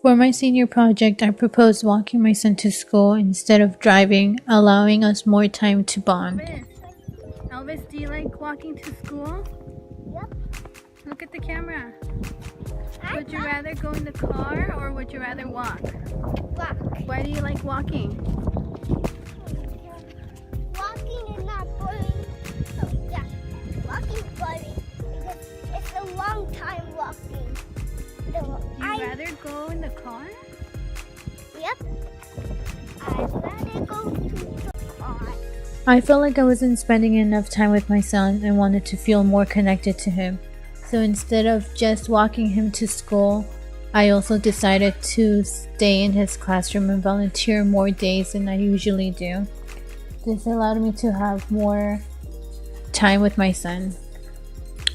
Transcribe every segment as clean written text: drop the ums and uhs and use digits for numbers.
For my senior project, I proposed walking my son to school instead of driving, allowing us more time to bond. Elvis, do you like walking to school? Yep. Look at the camera. Would you rather go in the car or would you rather walk? Walk. Why do you like walking? Walking is not boring. So yeah, walking is boring because it's a long time walking. So You'd rather go in the car? Yep. I'd rather go to the car. I felt like I wasn't spending enough time with my son and wanted to feel more connected to him. So instead of just walking him to school, I also decided to stay in his classroom and volunteer more days than I usually do. This allowed me to have more time with my son.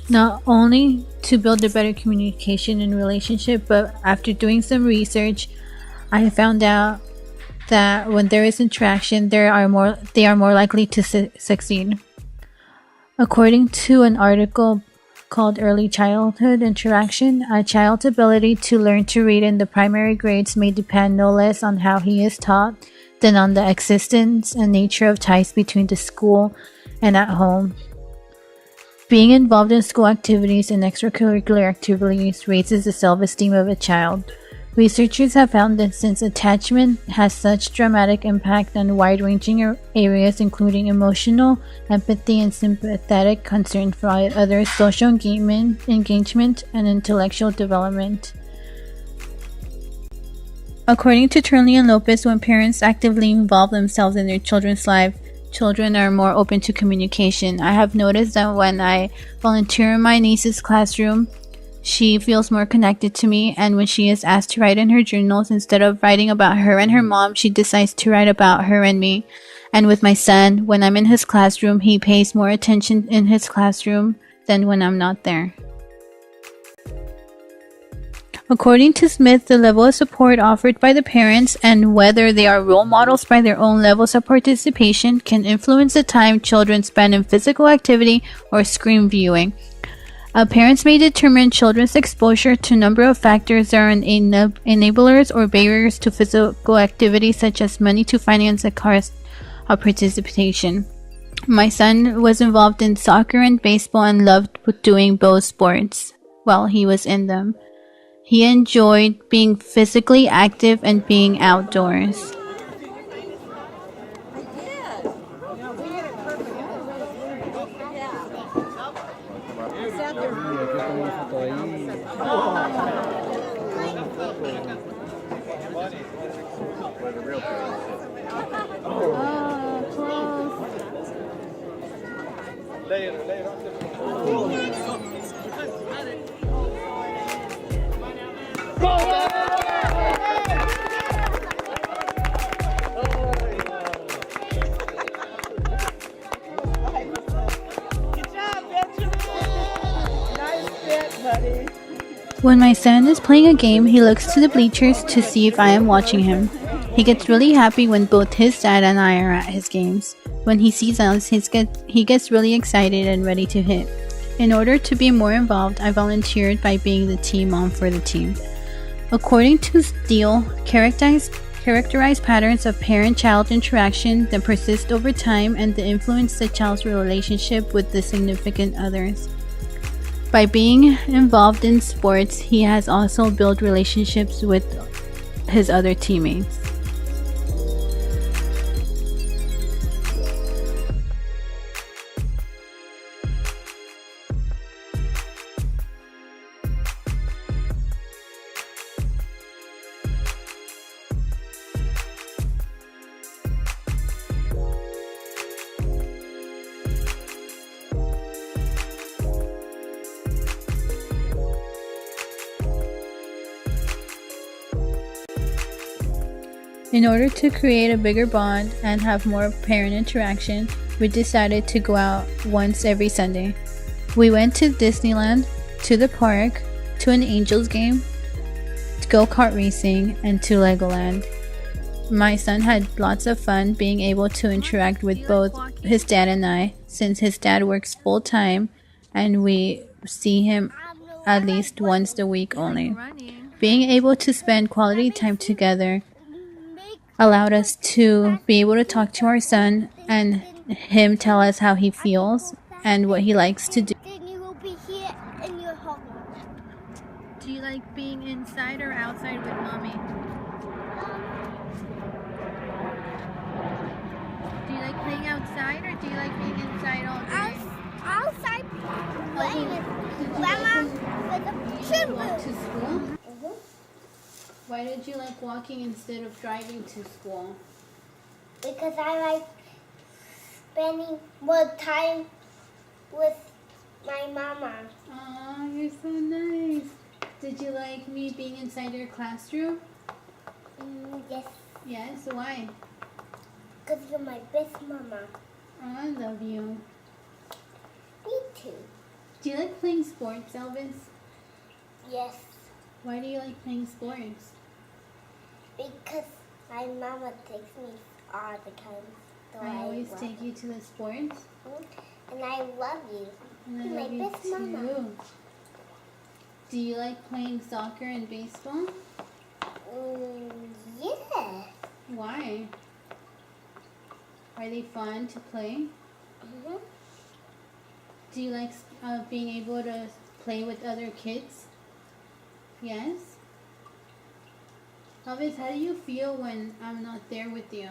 Not only to build a better communication and relationship, but after doing some research, I found out that when there is interaction, they are more likely to succeed. According to an article called Early Childhood Interaction, a child's ability to learn to read in the primary grades may depend no less on how he is taught than on the existence and nature of ties between the school and at home. Being involved in school activities and extracurricular activities raises the self-esteem of a child. Researchers have found that since attachment has such dramatic impact on wide-ranging areas including emotional, empathy, and sympathetic concern for others, social engagement, and intellectual development. According to Turnley and Lopez, when parents actively involve themselves in their children's lives, children are more open to communication. I have noticed that when I volunteer in my niece's classroom, she feels more connected to me, and when she is asked to write in her journals, instead of writing about her and her mom, she decides to write about her and me. And with my son, when I'm in his classroom, he pays more attention in his classroom than when I'm not there. According to Smith, the level of support offered by the parents and whether they are role models by their own levels of participation can influence the time children spend in physical activity or screen viewing. Parents may determine children's exposure to a number of factors that are enablers or barriers to physical activity, such as money to finance the cost of participation. My son was involved in soccer and baseball and loved doing both sports while he was in them. He enjoyed being physically active and being outdoors. When my son is playing a game, he looks to the bleachers to see if I am watching him. He gets really happy when both his dad and I are at his games. When he sees us, he gets really excited and ready to hit. In order to be more involved, I volunteered by being the team mom for the team. According to Steele, characterize patterns of parent-child interaction that persist over time and that influence the child's relationship with the significant others. By being involved in sports, he has also built relationships with his other teammates. In order to create a bigger bond and have more parent interaction, we decided to go out once every Sunday. We went to Disneyland, to the park, to an Angels game, to go-kart racing, and to Legoland. My son had lots of fun being able to interact with both his dad and I, since his dad works full-time and we see him at least once a week only. being able to spend quality time together allowed us to be able to talk to our son and him tell us how he feels and what he likes to do. Then you will be here in your home. Do you like being inside or outside with mommy? Do you like playing outside or do you like being inside all day? Outside playing with grandma with a Did you walk chimney. to school? Why did you like walking instead of driving to school? Because I like spending more time with my mama. Aw, you're so nice. Did you like me being inside your classroom? Yes, Yes, why? because you're my best mama. Oh, I love you. Me too. Do you like playing sports, Elvis? Yes, Why do you like playing sports? because my mama takes me all the time. So I always love take you to the sports. it. And I love you. And I You're love my you best too. mama. Do you like playing soccer and baseball? Yeah. Why? Are they fun to play? Mhm. Do you like being able to play with other kids? Yes? Elvis, how do you feel when I'm not there with you?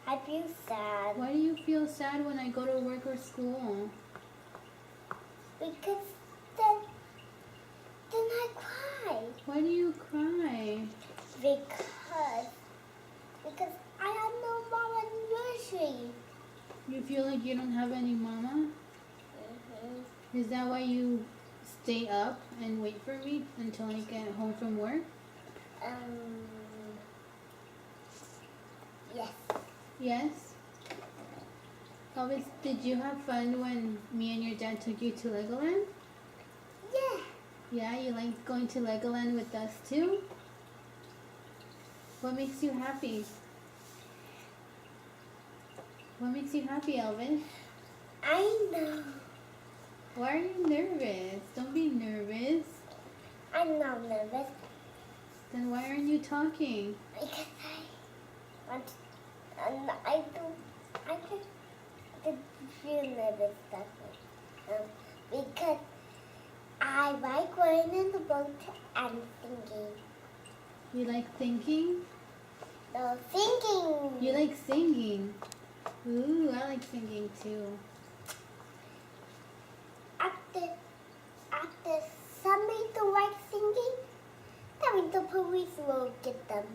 I feel sad Why do you feel sad when I go to work or school? because then I cry. Why do you cry? Because I have no mama nursery. You feel like you don't have any mama? Mhm. Is that why you stay up and wait for me until I get home from work? Yes. Yes? Elvis, did you have fun when me and your dad took you to Legoland? Yeah. Yeah, you like going to Legoland with us too? What makes you happy? What makes you happy, Elvis? I know. Why are you nervous? Don't be nervous. I'm not nervous Then why aren't you talking? because I just feel nervous that way. Because I like going in the boat and singing. You like thinking? No, singing. You like singing? Ooh, I like singing too. After somebody don't like singing, that means the police will get them.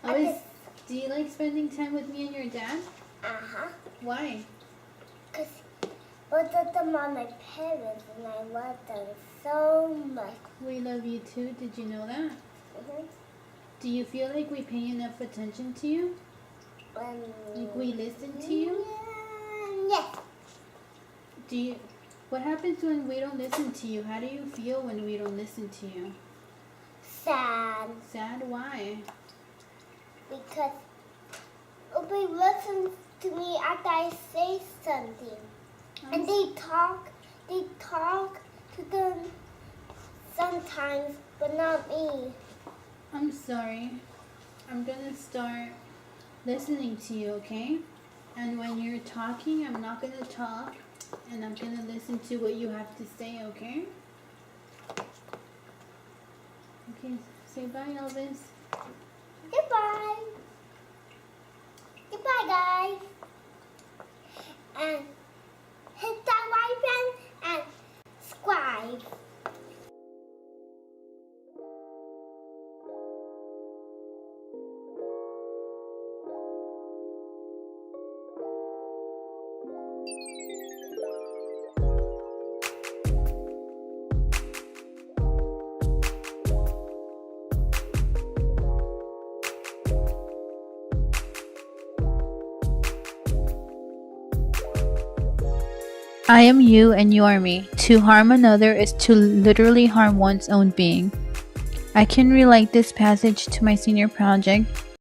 Elvis, do you like spending time with me and your dad? Uh-huh. Why? Because both of them are my parents and I love them so much. We love you too. Did you know that? Mm-hmm. Do you feel like we pay enough attention to you? Like we listen to you? Yes. Do you? What happens when we don't listen to you? How do you feel when we don't listen to you? Sad. Sad? Why? Because nobody listens to me after I say something. And they talk to them sometimes, but not me. I'm sorry. I'm gonna start listening to you, okay? And when you're talking, I'm not gonna talk, and I'm gonna listen to what you have to say, okay? Okay, say bye, Elvis. Goodbye. Goodbye, guys. And hit that like button and subscribe. I am you and you are me. To harm another is to literally harm one's own being. I can relate this passage to my senior project